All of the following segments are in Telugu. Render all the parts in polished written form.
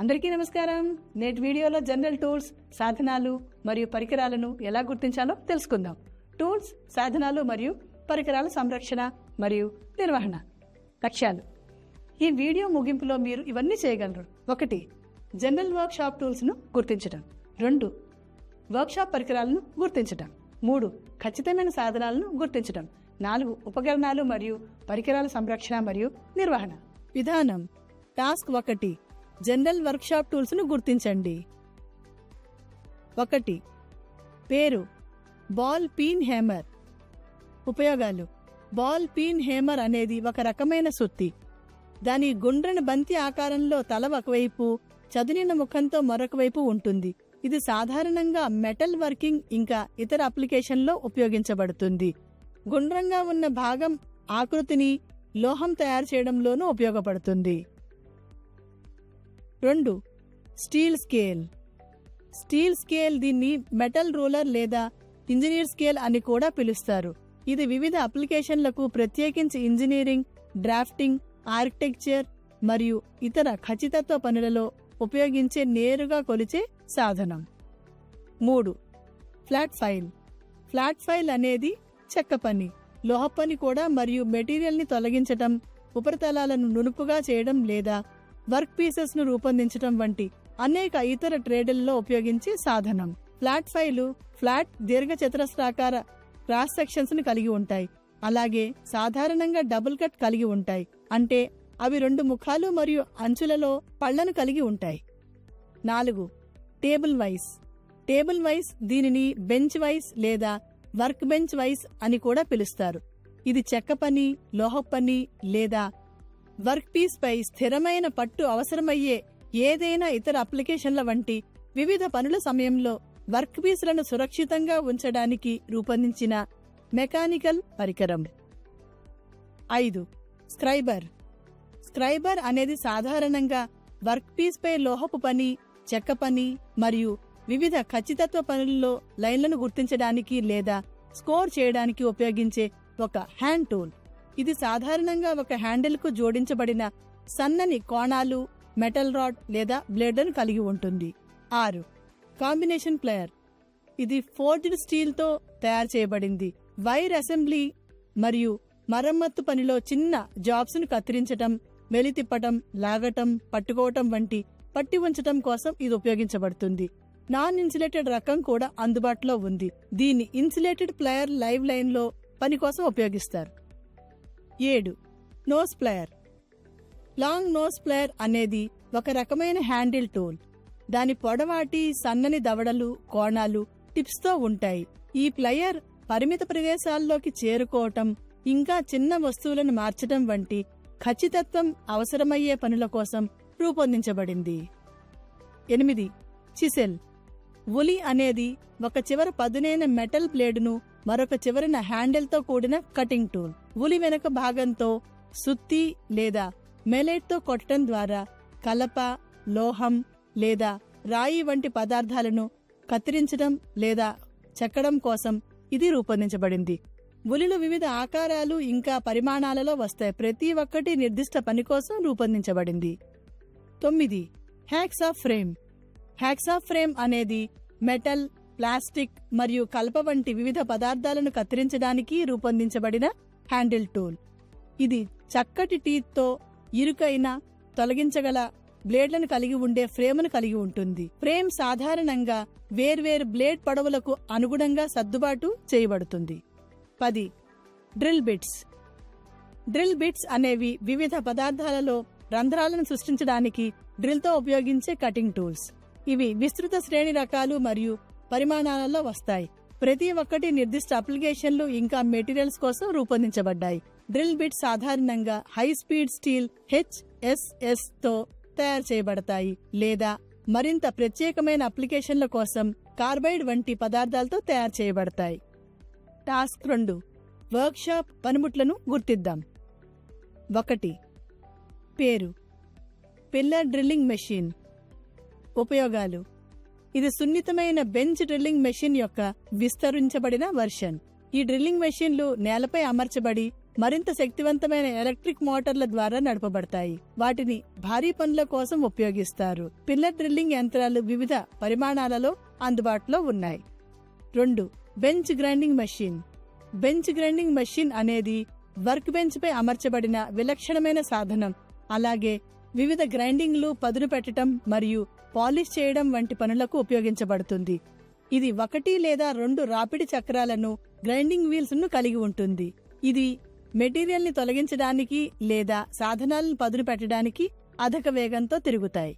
అందరికీ నమస్కారం. నేటి వీడియోలో జనరల్ టూల్స్, సాధనాలు మరియు పరికరాలను ఎలా గుర్తించాలో తెలుసుకుందాం. టూల్స్, సాధనాలు మరియు పరికరాల సంరక్షణ మరియు నిర్వహణ. లక్ష్యాలు. ఈ వీడియో ముగింపులో మీరు ఇవన్నీ చేయగలరు. 1. జనరల్ వర్క్షాప్ టూల్స్ను గుర్తించడం. 2. వర్క్షాప్ పరికరాలను గుర్తించడం. 3. ఖచ్చితమైన సాధనాలను గుర్తించడం. 4. ఉపకరణాలు మరియు పరికరాల సంరక్షణ మరియు నిర్వహణ. విధానం. టాస్క్ 1. జనరల్ వర్క్షాప్ టూల్స్ను గుర్తించండి. 1. పేరు బాల్ పీన్ హేమర్. ఉపయోగాలు. బాల్ పీన్ హేమర్ అనేది ఒక రకమైన సుత్తి. దాని గుండ్రని బంతి ఆకారంలో తల ఒకవైపు, చదునిన ముఖంతో మరొక వైపు ఉంటుంది. ఇది సాధారణంగా మెటల్ వర్కింగ్ ఇంకా ఇతర అప్లికేషన్లో ఉపయోగించబడుతుంది. గుండ్రంగా ఉన్న భాగం ఆకృతిని లోహం తయారు చేయడంలోనూ ఉపయోగపడుతుంది. 2. Steel scale. స్టీల్ స్కేల్, దీన్ని మెటల్ రూలర్ లేదా ఇంజనీర్ స్కేల్ అని కూడా పిలుస్తారు. ఇది వివిధ అప్లికేషన్లకు, ప్రత్యేకించి ఇంజనీరింగ్, డ్రాఫ్టింగ్, ఆర్కిటెక్చర్ మరియు ఇతర ఖచ్చితత్వ పనులలో ఉపయోగించే నేరుగా కొలిచే సాధనం. 3. Flat file. ఫ్లాట్ ఫైల్ అనేది చెక్క పని, లోహ పని కూడా మరియు మెటీరియల్ని తొలగించటం, ఉపరితలాలను నునుపుగా చేయడం లేదా వర్క్ పీసెస్ ను రూపొందించడం వంటి అనేక ఇతర ట్రేడుల్లో ఉపయోగించే సాధనం. ఫ్లాట్ ఫైలు ఫ్లాట్ దీర్ఘచతురస్రాకార క్రాస్ సెక్షన్స్ ని కలిగి ఉంటాయి. అలాగే సాధారణంగా డబుల్ కట్ కలిగి ఉంటాయి. అంటే అవి 2 ముఖాలు మరియు అంచులలో పళ్లను కలిగి ఉంటాయి. 4. Table vice. టేబుల్ వైస్, దీనిని బెంచ్ వైస్ లేదా వర్క్ బెంచ్ వైస్ అని కూడా పిలుస్తారు. ఇది చెక్క పని, లోహ పని లేదా వర్క్ పీస్ పై స్థిరమైన పట్టు అవసరమయ్యే ఏదైనా ఇతర అప్లికేషన్ల వంటి వివిధ పనుల సమయంలో వర్క్ పీస్లను సురక్షితంగా ఉంచడానికి రూపొందించిన మెకానికల్ పరికరం. 5. స్క్రైబర్. స్క్రైబర్ అనేది సాధారణంగా వర్క్ పీస్ పై లోహపు పని, చెక్క పని మరియు వివిధ ఖచ్చితత్వ పనుల్లో లైన్లను గుర్తించడానికి లేదా స్కోర్ చేయడానికి ఉపయోగించే ఒక హ్యాండ్ టూల్. ఇది సాధారణంగా ఒక హ్యాండిల్ కు జోడించబడిన సన్నని కోణాలు, మెటల్ రాడ్ లేదా బ్లేడ్లను కలిగి ఉంటుంది. 6. Combination player. ఇది ఫోర్జ్డ్ స్టీల్ తో తయారు చేయబడింది. వైర్ అసెంబ్లీ మరియు మరమ్మత్తు పనిలో చిన్న జాబ్స్ ను కత్తిరించటం, మెలితిప్పటం, లాగటం, పట్టుకోవటం వంటి పట్టి ఉంచటం కోసం ఇది ఉపయోగించబడుతుంది. నాన్ ఇన్సులేటెడ్ రకం కూడా అందుబాటులో ఉంది. దీన్ని ఇన్సులేటెడ్ ప్లేయర్ లైవ్ లైన్ లో పని కోసం ఉపయోగిస్తారు. 7. Nose plier. Long nose plier అనేది ఒక రకమైన హ్యాండిల్ టూల్. దాని పొడవాటి, సన్నని దవడలు, కోణాలు, టిప్స్ తో ఉంటాయి. ఈ ప్లేయర్ పరిమిత ప్రదేశాల్లోకి చేరుకోవటం, ఇంకా చిన్న వస్తువులను మార్చటం వంటి ఖచ్చితత్వం అవసరమయ్యే పనుల కోసం రూపొందించబడింది. 8. చిసెల్. ఉలి అనేది ఒక చివర పదునైన మెటల్ బ్లేడును మరొక చివరన హ్యాండిల్తో కూడిన కటింగ్ టూల్. ఉలి వెనుక భాగంతో సుత్తి లేదా మెలైట్తో కొట్టడం ద్వారా కలప, లోహం లేదా రాయి వంటి పదార్థాలను కత్తిరించడం లేదా చెక్కడం కోసం ఇది రూపొందించబడింది. ఉలిలు వివిధ ఆకారాలు ఇంకా పరిమాణాలలో వస్తాయి. ప్రతి ఒక్కటి నిర్దిష్ట పని కోసం రూపొందించబడింది. 9. Hacksaw frame. హ్యాక్సా ఫ్రేమ్ అనేది మెటల్, ప్లాస్టిక్ మరియు కలప వంటి వివిధ పదార్థాలను కత్తిరించడానికి రూపొందించబడిన హ్యాండిల్ టూల్. ఇది చక్కటి టీత్ తో ఇరుకైన, తొలగించగల బ్లేడ్లను కలిగి ఉండే ఫ్రేమ్ను కలిగి ఉంటుంది. ఫ్రేమ్ సాధారణంగా వేర్వేరు బ్లేడ్ పొడవులకు అనుగుణంగా సర్దుబాటు చేయబడుతుంది. 10. Drill bits. డ్రిల్ బిట్స్ అనేవి వివిధ పదార్థాలలో రంధ్రాలను సృష్టించడానికి డ్రిల్తో ఉపయోగించే కటింగ్ టూల్స్. ఇవి విస్తృత శ్రేణి రకాలు మరియు పరిమాణాలలో వస్తాయి. ప్రతి ఒక్కటి నిర్దిష్ట అప్లికేషన్లు ఇంకా మెటీరియల్స్ కోసం రూపొందించబడ్డాయి. డ్రిల్ బిట్స్ సాధారణంగా హై స్పీడ్ స్టీల్ HSS తో తయారు చేయబడతాయి లేదా మరింత ప్రత్యేకమైన అప్లికేషన్ల కోసం కార్బైడ్ వంటి పదార్థాలతో తయారు చేయబడతాయి. టాస్క్ 2. వర్క్షాప్ పనిముట్లను గుర్తిద్దాం. 1. పేరు పిల్లర్ డ్రిల్లింగ్ మెషిన్. ఉపయోగాలు. ఇది సున్నితమైన బెంచ్ డ్రిల్లింగ్ మెషిన్ యొక్క విస్తరించబడిన వర్షన్. ఈ డ్రిల్లింగ్ మెషిన్లు నేలపై అమర్చబడి మరింత శక్తివంతమైన ఎలక్ట్రిక్ మోటార్ల ద్వారా నడపబడతాయి. వాటిని భారీ పనుల కోసం ఉపయోగిస్తారు. పిల్లర్ డ్రిల్లింగ్ యంత్రాలు వివిధ పరిమాణాలలో అందుబాటులో ఉన్నాయి. 2. Bench grinding machine. Bench grinding machine అనేది వర్క్ బెంచ్ పై అమర్చబడిన విలక్షణమైన సాధనం. అలాగే వివిధ గ్రైండింగ్లు పదును పెట్టడం మరియు పాలిష్ చేయడం వంటి పనులకు ఉపయోగించబడుతుంది. ఇది 1 లేదా 2 రాపిడి చక్రాలను గ్రైండింగ్ వీల్స్ ను కలిగి ఉంటుంది. ఇది మెటీరియల్ ని తొలగించడానికి లేదా సాధనాలను పదును పెట్టడానికి అధిక వేగంతో తిరుగుతాయి.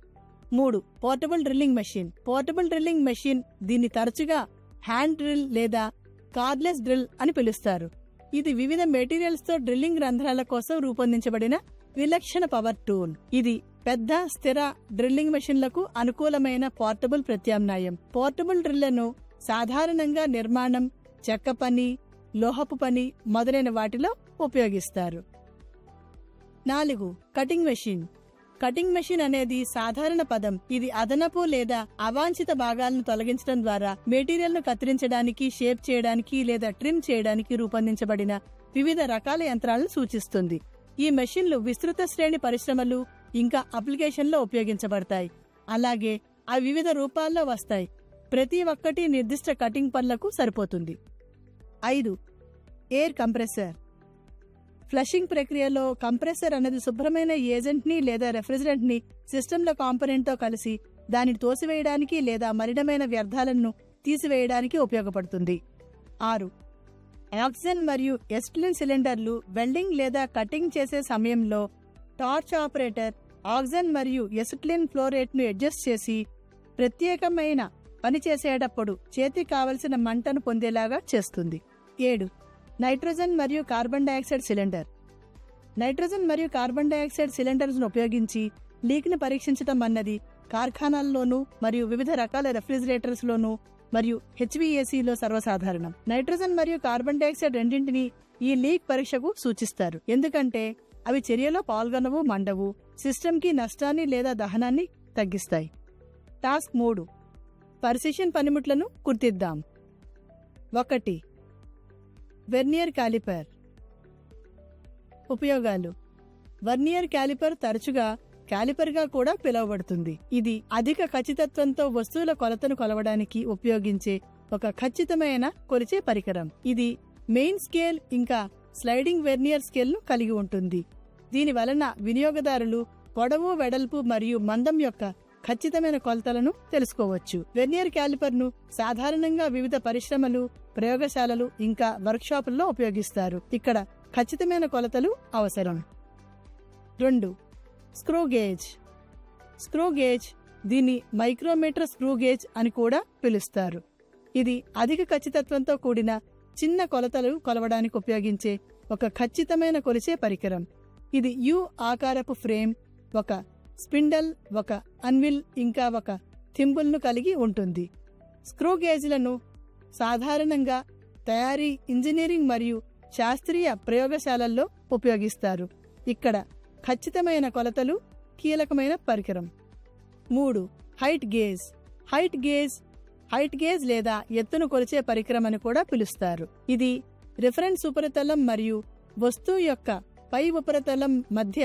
3. Portable drilling machine. Portable drilling machine దీన్ని తరచుగా హ్యాండ్ డ్రిల్ లేదా కార్డ్లెస్ డ్రిల్ అని పిలుస్తారు. ఇది వివిధ మెటీరియల్స్ తో డ్రిల్లింగ్ రంధ్రాల కోసం రూపొందించబడిన విలక్షణ పవర్ టూల్. ఇది పెద్ద స్థిర డ్రిల్లింగ్ మెషిన్లకు అనుకూలమైన పోర్టబుల్ ప్రత్యామ్నాయం. పోర్టబుల్ డ్రిల్లను సాధారణంగా నిర్మాణం, చెక్క పని, లోహపు పని మొదలైన వాటిలో ఉపయోగిస్తారు. 4. Cutting machine. కటింగ్ మెషిన్ అనేది సాధారణ పదం. ఇది అదనపు లేదా అవాంఛిత భాగాలను తొలగించడం ద్వారా మెటీరియల్ ను కత్తిరించడానికి, షేప్ చేయడానికి లేదా ట్రిమ్ చేయడానికి రూపొందించబడిన వివిధ రకాల యంత్రాలను సూచిస్తుంది. ఈ మెషిన్లు విస్తృత శ్రేణి పరిశ్రమలు ఇంకా అప్లికేషన్లో ఉపయోగించబడతాయి. అలాగే అవి వివిధ రూపాల్లో వస్తాయి. ప్రతి ఒక్కటి నిర్దిష్ట కటింగ్ పనులకు సరిపోతుంది. 5. Air compressor. ఫ్లషింగ్ ప్రక్రియలో కంప్రెసర్ అనేది శుభ్రమైన ఏజెంట్ ని లేదా రెఫ్రిజరెంట్ ని సిస్టంలో కాంపోనెంట్ తో కలిసి దానిని తోసివేయడానికి లేదా మలినమైన వ్యర్థాలను తీసివేయడానికి ఉపయోగపడుతుంది. 6. ఆక్సిజన్ మరియు ఎసిటిలిన్ సిలిండర్లు. వెల్డింగ్ లేదా కటింగ్ చేసే సమయంలో టార్చ్ ఆపరేటర్ ఆక్సిజన్ మరియు ఎసిటిలిన్ ఫ్లో రేట్ను అడ్జస్ట్ చేసి ప్రత్యేకమైన పని చేసేటప్పుడు చేతికి కావలసిన మంటను పొందేలాగా చేస్తుంది. 7. నైట్రోజన్ మరియు కార్బన్ డయాక్సైడ్ సిలిండర్. నైట్రోజన్ మరియు కార్బన్ డయాక్సైడ్ సిలిండర్స్ ను ఉపయోగించి లీక్ ని పరీక్షించడం అన్నది కార్ఖానాల్లోనూ మరియు వివిధ రకాల రెఫ్రిజిరేటర్స్ లోనూ మరియు హెచ్విఏసీలో సర్వసాధారణం. నైట్రోజన్ మరియు కార్బన్ డయాక్సైడ్ రెండింటినీ ఈ లీక్ పరీక్షకు సూచిస్తారు, ఎందుకంటే అవి చర్యలో పాల్గొనవు, మండవు, సిస్టమ్కి నష్టాన్ని లేదా దహనాన్ని తగ్గిస్తాయి. టాస్క్ 3. ప్రెసిషన్ పనిముట్లను గుర్తిద్దాం. 1. Vernier caliper. ఉపయోగాలు. వర్నియర్ కాలిపర్ తరచుగా కాలిపర్గా కూడా పిలువబడుతుంది. ఇది అధిక ఖచ్చితత్వంతో వస్తువుల కొలతను కొలవడానికి ఉపయోగించే ఒక ఖచ్చితమైన కొలిచే పరికరం. ఇది మెయిన్ స్కేల్ ఇంకా స్లైడింగ్ వెర్నియర్ స్కేల్ ను కలిగి ఉంటుంది. దీని వలన వినియోగదారులు పొడవు, వెడల్పు మరియు మందం యొక్క ఖచ్చితమైన కొలతలను తెలుసుకోవచ్చు. వెర్నియర్ క్యాలిపర్ ను సాధారణంగా వివిధ పరిశ్రమలు, ప్రయోగశాలలు ఇంకా వర్క్షాపుల్లో ఉపయోగిస్తారు. ఇక్కడ ఖచ్చితమైన కొలతలు అవసరం. 2. Screw gauge. స్క్రూ గేజ్ దీన్ని మైక్రోమీటర్ స్క్రూ గేజ్ అని కూడా పిలుస్తారు. ఇది అధిక ఖచ్చితత్వంతో కూడిన చిన్న కొలతలు కొలవడానికి ఉపయోగించే ఒక ఖచ్చితమైన కొలిచే పరికరం. ఇది యు ఆకారపు ఫ్రేమ్, ఒక స్పిండల్, ఒక అన్విల్ ఇంకా ఒక థింబుల్ ను కలిగి ఉంటుంది. స్క్రూ గేజ్లను సాధారణంగా తయారీ, ఇంజనీరింగ్ మరియు శాస్త్రీయ ప్రయోగశాలల్లో ఉపయోగిస్తారు. ఇక్కడ ఖచ్చితమైన కొలతలు కీలకమైన పరికరం. 3. Height gauge. హైట్ గేజ్ లేదా ఎత్తును కొలిచే పరికరం అని కూడా పిలుస్తారు. ఇది రిఫరెన్స్ ఉపరితలం మరియు వస్తువు యొక్క పై ఉపరితలం మధ్య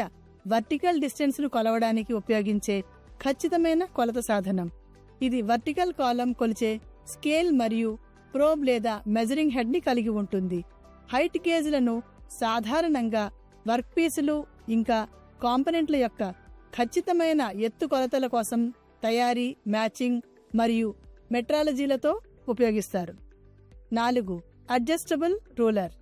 వర్టికల్ డిస్టెన్స్ ను కొలవడానికి ఉపయోగించే ఖచ్చితమైన కొలత సాధనం. ఇది వర్టికల్ కాలం కొలిచే స్కేల్ మరియు ప్రోబ్ లేదా మెజరింగ్ హెడ్ ని కలిగి ఉంటుంది. హైట్ గేజ్లను సాధారణంగా వర్క్ పీసులు ఇంకా కాంపనెంట్ల యొక్క ఖచ్చితమైన ఎత్తు కొలతల కోసం తయారీ, మ్యాచింగ్ మరియు మెట్రాలజీలతో ఉపయోగిస్తారు. 4. Adjustable ruler.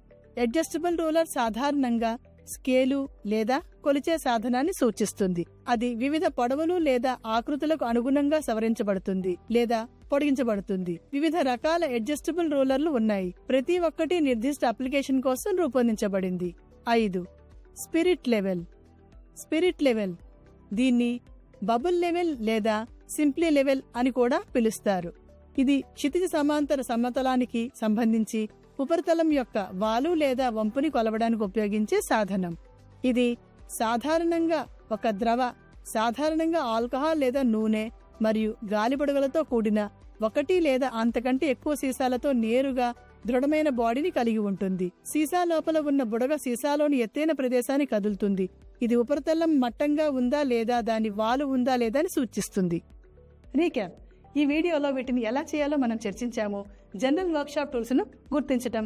అడ్జస్టబుల్ రూలర్ సాధారణంగా స్కేలు లేదా కొలిచే సాధనాన్ని సూచిస్తుంది. అది వివిధ పొడవులు లేదా ఆకృతులకు అనుగుణంగా సవరించబడుతుంది లేదా పొడిగించబడుతుంది. వివిధ రకాల అడ్జస్టబుల్ రూలర్లు ఉన్నాయి. ప్రతి ఒక్కటి నిర్దిష్ట అప్లికేషన్ కోసం రూపొందించబడింది. 5. స్పిరిట్ లెవెల్ దీన్ని బబుల్ లెవెల్ లేదా సింప్లీ లెవెల్ అని కూడా పిలుస్తారు. ఇది క్షితిజ సమాంతర సమతలానికి సంబంధించి ఉపరితలం యొక్క వాలు లేదా వంపుని కొలవడానికి ఉపయోగించే సాధనం. ఇది సాధారణంగా ఒక ద్రవ, సాధారణంగా ఆల్కహాల్ లేదా నూనె మరియు గాలి బుడగలతో కూడిన 1 లేదా అంతకంటే ఎక్కువ సీసాలతో నేరుగా దృఢమైన బాడీని కలిగి ఉంటుంది. సీసా లోపల ఉన్న బుడగ సీసాలోని ఎత్తైన ప్రదేశాన్ని కదులుతుంది. ఇది ఉపరితలం మట్టంగా ఉందా లేదా, దాని వాలు ఉందా లేదా అని సూచిస్తుంది. రీక్యాప్: ఈ వీడియోలో వీటిని ఎలా చేయాలో మనం చర్చించాము. జనరల్ వర్క్షాప్ టూల్స్ను గుర్తించటం,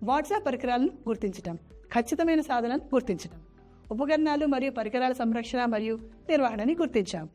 వాట్సాప్ పరికరాలను గుర్తించటం, ఖచ్చితమైన సాధనాలను గుర్తించటం, ఉపకరణాలు మరియు పరికరాల సంరక్షణ మరియు నిర్వహణని గుర్తించాం.